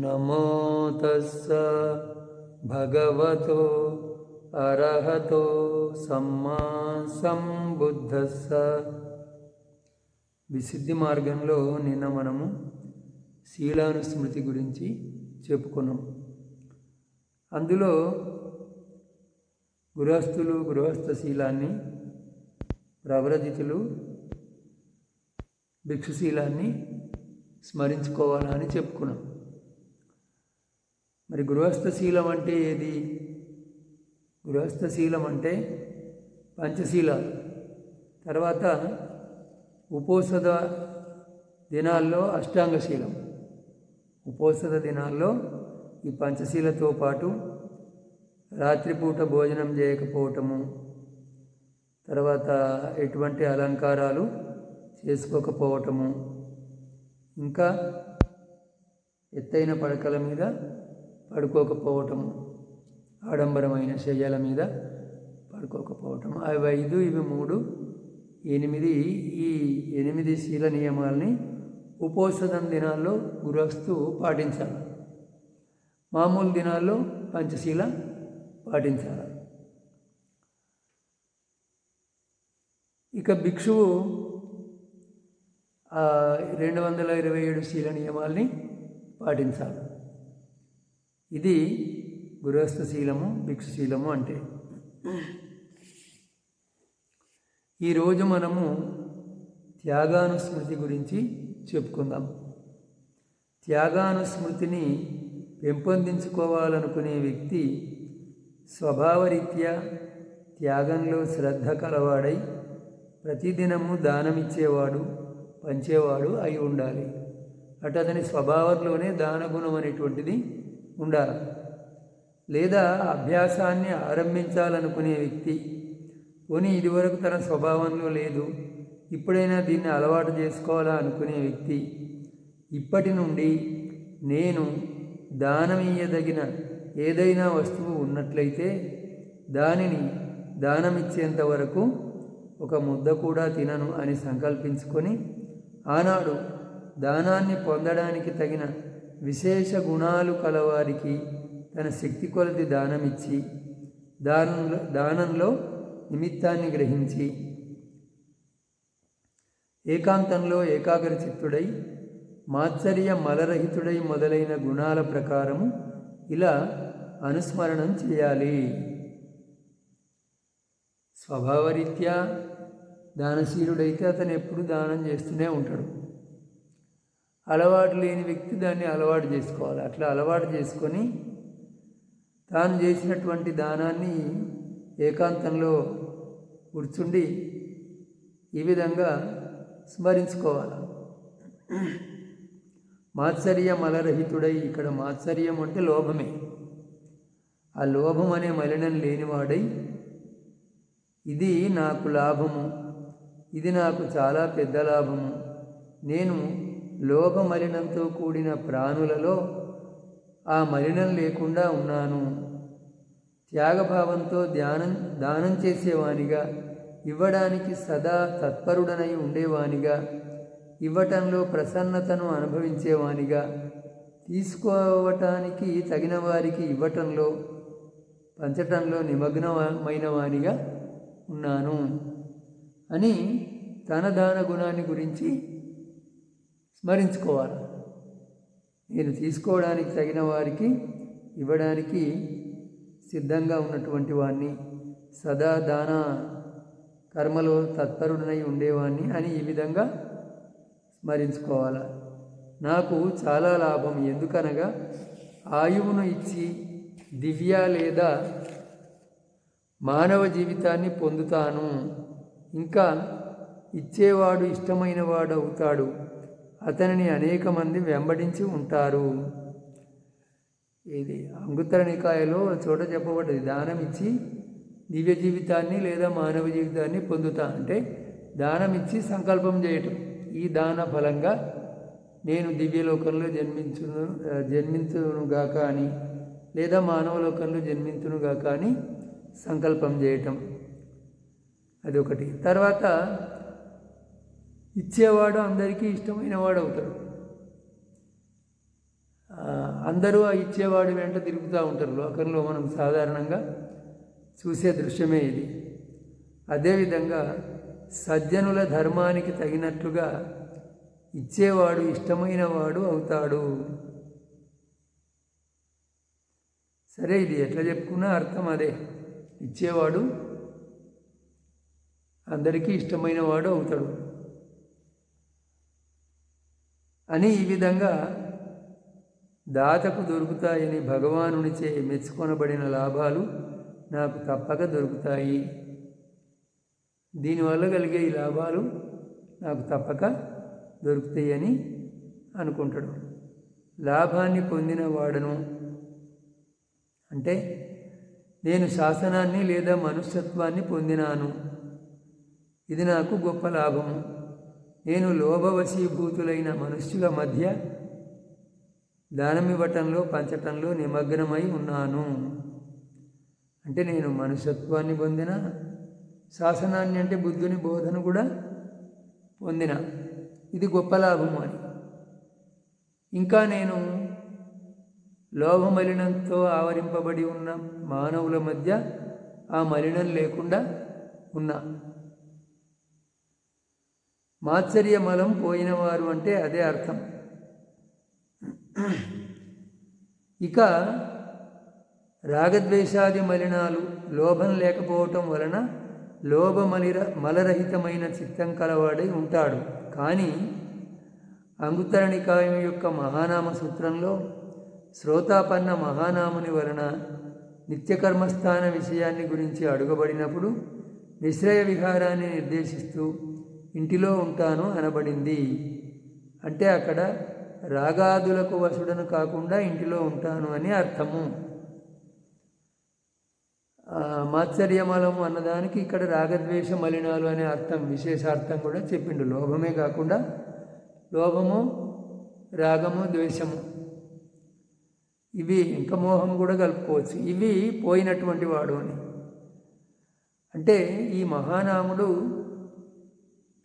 నమో తస్స భగవతో అర్హతో సమ్మా సంబుద్ధస్స. విశుద్ధి మార్గంలో నిన్న మనము శీలానుస్మృతి గురించి చెప్పుకున్నాం. అందులో గృహస్థులు గృహస్థ శీలాన్ని, ప్రవ్రజితులు భిక్షుశీలాన్ని స్మరించుకోవాలని చెప్పుకున్నాం. మరి గృహస్థ శీలం అంటే ఏది? గృహస్థ శీలం అంటే పంచశీలాలు, తర్వాత ఉపోసద దినాల్లో అష్టాంగ శీలం. ఉపోసద దినాల్లో ఈ పంచశీలతో పాటు రాత్రిపూట భోజనం చేయకపోవటము, తర్వాత ఎటువంటి అలంకారాలు చేసుకోకపోవటము, ఇంకా ఎత్తైన పడకల మీద పడుకోకపోవటము, ఆడంబరమైన శయ్యల మీద పడుకోకపోవటము. అవి 5, ఇవి 3, 8. ఈ 8 శీల నియమాల్ని ఉపోసదం దినాల్లో గృహస్థు పాటించాలి. మామూలు దినాల్లో పంచశీల పాటించాలి. ఇక భిక్షువు 227 శీల నియమాల్ని పాటించాలి. ఇది గృహస్థ శీలము, భిక్షుశీలము అంటే. ఈరోజు మనము త్యాగానుస్మృతి గురించి చెప్పుకుందాం. త్యాగానుస్మృతిని పెంపొందించుకోవాలనుకునే వ్యక్తి స్వభావరీత్యా త్యాగంలో శ్రద్ధ కలవాడై ప్రతిదినము దానమిచ్చేవాడు, పంచేవాడు అయి ఉండాలి. అటు అతని స్వభావంలోనే దానగుణం అనేటువంటిది ఉండాలి. లేదా అభ్యాసాన్ని ఆరంభించాలనుకునే వ్యక్తి, పోనీ ఇదివరకు తన స్వభావంలో లేదు, ఇప్పుడైనా దీన్ని అలవాటు చేసుకోవాలా అనుకునే వ్యక్తి ఇప్పటి నుండి నేను దానమీయదగిన ఏదైనా వస్తువు ఉన్నట్లయితే దానిని దానమిచ్చేంత వరకు ఒక ముద్ద కూడా తినను అని సంకల్పించుకొని ఆనాడు దానాన్ని పొందడానికి తగిన విశేష గుణాలు కలవారికి తన శక్తి కొలది దానమిచ్చి దానంలో నిమిత్తాన్ని గ్రహించి ఏకాంతంలో ఏకాగ్రచిత్తుడై మాత్సర్య మలరహితుడై మొదలైన గుణాల ప్రకారము ఇలా అనుస్మరణం చేయాలి. స్వభావరీత్యా దానశీలుడైతే అతను ఎప్పుడు దానం చేస్తూనే ఉంటాడు. అలవాటు లేని వ్యక్తి దాన్ని అలవాటు చేసుకోవాలి. అట్లా అలవాటు చేసుకొని తాను చేసినటువంటి దానాన్ని ఏకాంతంలో కూర్చుండి ఈ విధంగా స్మరించుకోవాలి. మాత్సర్య మలరహితుడై, ఇక్కడ మాత్సర్యం అంటే లోభమే. ఆ లోభం అనే మలినం లేనివాడై ఇది నాకు లాభము, ఇది నాకు చాలా పెద్ద లాభము, నేను లోభ మలినంతో కూడిన ప్రాణులలో ఆ మలినం లేకుండా ఉన్నాను, త్యాగభావంతో దానం చేసేవానిగా, ఇవ్వడానికి సదా తత్పరుడనై ఉండేవానిగా, ఇవ్వటంలో ప్రసన్నతను అనుభవించేవానిగా, తీసుకోవటానికి తగిన వారికి ఇవ్వటంలో పంచటంలో నిమగ్నమైన వానిగా ఉన్నాను అని తన దాన గుణాన్ని గురించి స్మరించుకోవాలి. నేను తీసుకోవడానికి తగిన వారికి ఇవ్వడానికి సిద్ధంగా ఉన్నటువంటి వాణ్ణి, సదా దాన కర్మలో తత్పరుడనై ఉండేవాణ్ణి అని ఈ విధంగా స్మరించుకోవాలి. నాకు చాలా లాభం, ఎందుకనగా ఆయువును ఇచ్చి దివ్య లేదా మానవ జీవితాన్ని పొందుతాను, ఇంకా ఇచ్చేవాడు ఇష్టమైన వాడు అవుతాడు, అతనిని అనేక మంది వెంబడించి ఉంటారు. ఇది అంగుత్తర నికాయలో చోట చెప్పబడ్డది. దానం ఇచ్చి దివ్య జీవితాన్ని లేదా మానవ జీవితాన్ని పొందుతా అంటే దానం ఇచ్చి సంకల్పం చేయటం, ఈ దాన ఫలంగా నేను దివ్యలోకంలో జన్మించునుగాక అని, లేదా మానవలోకంలో జన్మించునుగాక అని సంకల్పం చేయటం, అదొకటి. తర్వాత ఇచ్చేవాడు అందరికీ ఇష్టమైన వాడు అవుతాడు. అందరూ ఆ ఇచ్చేవాడి వెంట తిరుగుతూ ఉంటారు. లోకంలో మనం సాధారణంగా చూసే దృశ్యమే ఇది. అదేవిధంగా సజ్జనుల ధర్మానికి తగినట్లుగా ఇచ్చేవాడు ఇష్టమైన వాడు అవుతాడు. సరే, ఇది ఎట్లా చెప్పుకున్నా అర్థం అదే. ఇచ్చేవాడు అందరికీ ఇష్టమైన వాడు అవుతాడు అని ఈ విధంగా దాతకు దొరుకుతాయని భగవానునిచే మెచ్చుకొనబడిన లాభాలు నాకు తప్పక దొరుకుతాయి. దీనివల్ల కలిగే ఈ లాభాలు నాకు తప్పక దొరుకుతాయని అనుకుంటాడు. లాభాన్ని పొందిన వాడను అంటే నేను శాసనాన్ని లేదా మనుష్యత్వాన్ని పొందినాను, ఇది నాకు గొప్ప లాభము. నేను లోభవశీభూతులైన మనుష్యుల మధ్య దానమివ్వటంలో పంచటంలో నిమగ్నమై ఉన్నాను. అంటే నేను మనుష్యత్వాన్ని పొందిన, శాసనాన్ని అంటే బుద్ధుని బోధన కూడా పొందిన, ఇది గొప్ప లాభము అని. ఇంకా నేను లోభమలినంతో ఆవరింపబడి ఉన్న మానవుల మధ్య ఆ మలినం లేకుండా ఉన్నా. మాత్సర్య మలం పోయినవారు అంటే అదే అర్థం. ఇక రాగద్వేషాది మలినాలు లోభం లేకపోవటం వలన మలరహితమైన చిత్తం కలవాడై ఉంటాడు. కానీ అంగుత్తర నికాయం యొక్క మహానామ సూత్రంలో శ్రోతాపన్న మహానాముని వలన నిత్యకర్మస్థాన విషయాన్ని గురించి అడుగబడినప్పుడు నిశ్రయ విహారాన్ని నిర్దేశిస్తూ ఇంటిలో ఉంటాను అనబడింది. అంటే అక్కడ రాగాదులకు వశుడను కాకుండా ఇంటిలో ఉంటాను అని అర్థము. మాత్సర్యమలము అన్నదానికి ఇక్కడ రాగద్వేష మలినాలు అనే అర్థం, విశేషార్థం కూడా చెప్పిండు. లోభమే కాకుండా లోభము, రాగము, ద్వేషము, ఇవి ఇంకా మోహం కూడా కలుపుకోవచ్చు. ఇవి పోయినటువంటి వాడు అని. అంటే ఈ మహానాముడు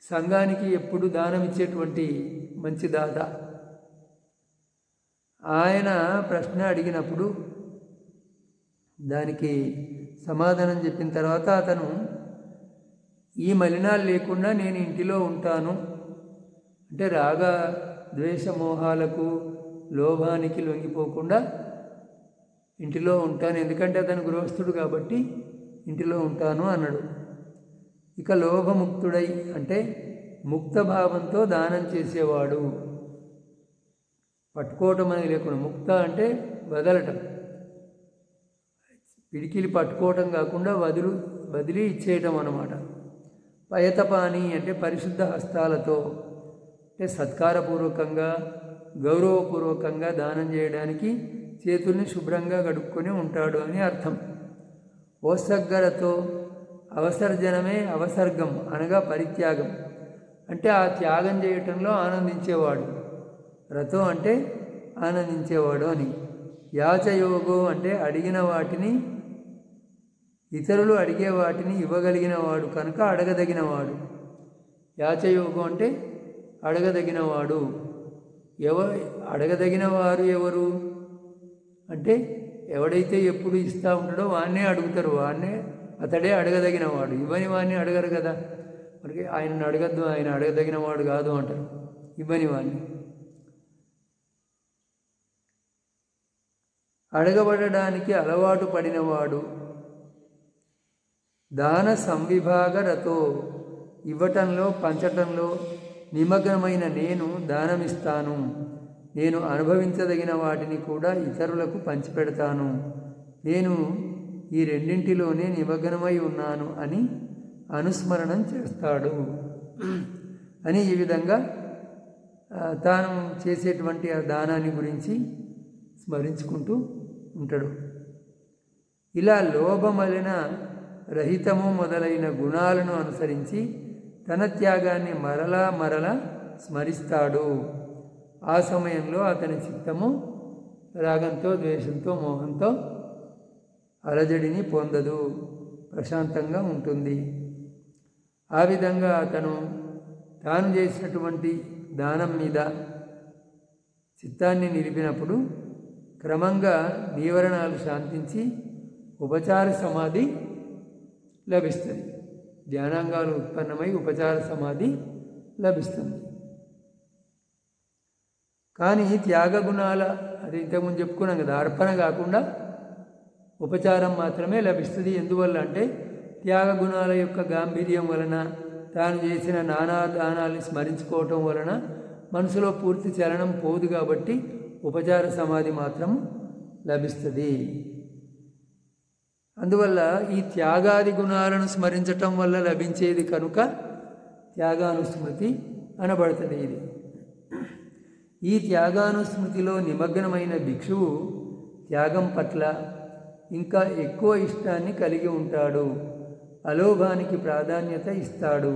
సంఘానికి ఎప్పుడు దానం ఇచ్చేటువంటి మంచి దాత. ఆయన ప్రశ్న అడిగినప్పుడు దానికి సమాధానం చెప్పిన తర్వాత అతను ఈ మలినాలు లేకుండా నేను ఇంటిలో ఉంటాను అంటే రాగ ద్వేష మోహాలకు లోభానికి లొంగిపోకుండా ఇంటిలో ఉంటాను, ఎందుకంటే అతను గృహస్థుడు కాబట్టి ఇంటిలో ఉంటాను అన్నాడు. ఇక లోభముక్తుడై అంటే ముక్త భావంతో దానం చేసేవాడు. పట్టుకోవటం అనేది లేకుండా, ముక్త అంటే వదలటం, పిడికిలి పట్టుకోవటం కాకుండా వదిలి ఇచ్చేయటం అన్నమాట. పయతపాని అంటే పరిశుద్ధ హస్తాలతో, అంటే సత్కారపూర్వకంగా గౌరవపూర్వకంగా దానం చేయడానికి చేతుల్ని శుభ్రంగా గడుపుకొని ఉంటాడు అని అర్థం. ఓసగ్గరతో అవసర్జనమే అవసర్గం అనగా పరిత్యాగం, అంటే ఆ త్యాగం చేయటంలో ఆనందించేవాడు. రతో అంటే ఆనందించేవాడు అని. యాచయోగో అంటే అడిగిన వాటిని, ఇతరులు అడిగే వాటిని ఇవ్వగలిగిన వాడు కనుక అడగదగినవాడు. యాచయోగం అంటే అడగదగినవాడు. అడగదగిన వారు ఎవరు అంటే ఎవడైతే ఎప్పుడు ఇస్తూ ఉంటాడో వాన్నే అడుగుతారు, అతడే అడగదగినవాడు. ఇవ్వని వాడిని అడగరు కదా, మనకి ఆయనను అడగద్దు, ఆయన అడగదగినవాడు కాదు అంటారు ఇవ్వని వాడిని. అడగబడడానికి అలవాటు పడినవాడు. దాన సంవిభాగరతో ఇవ్వటంలో పంచటంలో నిమగ్నమైన నేను దానమిస్తాను, నేను అనుభవించదగిన వాటిని కూడా ఇతరులకు పంచిపెడతాను, నేను ఈ రెండింటిలోనే నిమగ్నమై ఉన్నాను అని అనుస్మరణం చేస్తాడు అని ఈ విధంగా తాను చేసేటువంటి ఆ దానాన్ని గురించి స్మరించుకుంటూ ఉంటాడు. ఇలా లోభమలిన రహితము మొదలైన గుణాలను అనుసరించి తన త్యాగాన్ని మరలా స్మరిస్తాడు. ఆ సమయంలో అతని చిత్తము రాగంతో, ద్వేషంతో, మోహంతో అలజడిని పొందదు, ప్రశాంతంగా ఉంటుంది. ఆ విధంగా అతను తాను చేసినటువంటి దానం మీద చిత్తాన్ని నిలిపినప్పుడు క్రమంగా నీవరణాలు శాంతించి ఉపచార సమాధి లభిస్తుంది. ధ్యానాంగాలు ఉత్పన్నమై ఉపచార సమాధి లభిస్తుంది. కానీ త్యాగ గుణాల, అది ఇంతకుముందు చెప్పుకున్నాం కదా, అర్పణ కాకుండా ఉపచారం మాత్రమే లభిస్తుంది. ఎందువల్ల అంటే త్యాగ గుణాల యొక్క గాంభీర్యం వలన, తాను చేసిన నానా దానాన్ని స్మరించుకోవటం వలన మనసులో పూర్తి చలనం పోదు. కాబట్టి ఉపచార సమాధి మాత్రం లభిస్తుంది. అందువల్ల ఈ త్యాగాది గుణాలను స్మరించటం వల్ల లభించేది కనుక త్యాగానుస్మృతి అనబడుతుంది. ఇది ఈ త్యాగానుస్మృతిలో నిమగ్నమైన భిక్షువు త్యాగం పట్ల ఇంకా ఎక్కువ ఇష్టాన్ని కలిగి ఉంటాడు. అలోభానికి ప్రాధాన్యత ఇస్తాడు.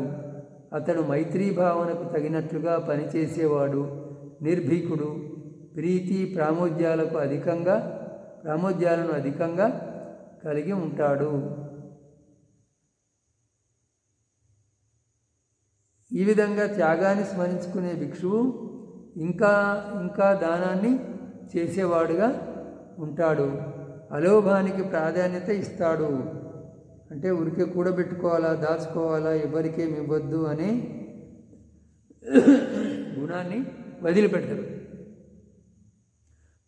అతడు మైత్రీ భావనకు తగినట్లుగా పనిచేసేవాడు, నిర్భీకుడు, ప్రీతి ప్రామోద్యాలను అధికంగా కలిగి ఉంటాడు. ఈ విధంగా త్యాగాన్ని స్మరించుకునే భిక్షువు ఇంకా దానాన్ని చేసేవాడుగా ఉంటాడు. అలోభానికి ప్రాధాన్యత ఇస్తాడు. అంటే ఊరికే కూడబెట్టుకోవాలా, దాచుకోవాలా, ఎవరికేమి ఇవ్వద్దు అనే గుణాన్ని వదిలిపెట్టడు.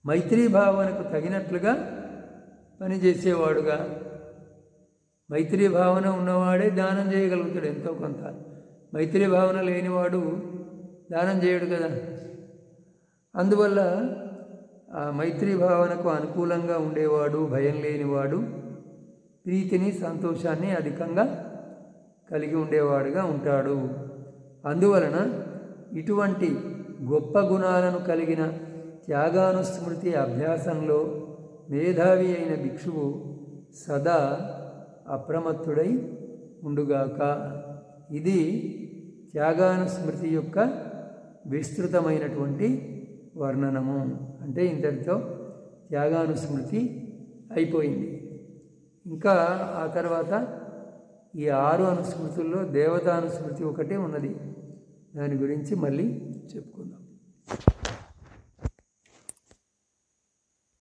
మైత్రీ భావనకు తగినట్లుగా పనిచేసేవాడుగా, మైత్రీ భావన ఉన్నవాడే దానం చేయగలుగుతాడు ఎంతో కొంత. మైత్రీ భావన లేనివాడు దానం చేయడు కదా. అందువల్ల ఆ మైత్రీ భావనకు అనుకూలంగా ఉండేవాడు, భయం లేనివాడు, ప్రీతిని సంతోషాన్ని అధికంగా కలిగి ఉండేవాడుగా ఉంటాడు. అందువలన ఇటువంటి గొప్ప గుణాలను కలిగిన త్యాగానుస్మృతి అభ్యాసంలో మేధావి అయిన భిక్షువు సదా అప్రమత్తుడై ఉండుగాక. ఇది త్యాగానుస్మృతి యొక్క విస్తృతమైనటువంటి వర్ణనము. అంటే ఇంతటితో త్యాగానుస్మృతి అయిపోయింది. ఇంకా ఆ తర్వాత ఈ 6 అనుస్మృతుల్లో దేవతానుస్మృతి ఒకటే ఉన్నది. దాని గురించి మళ్ళీ చెప్పుకుందాం.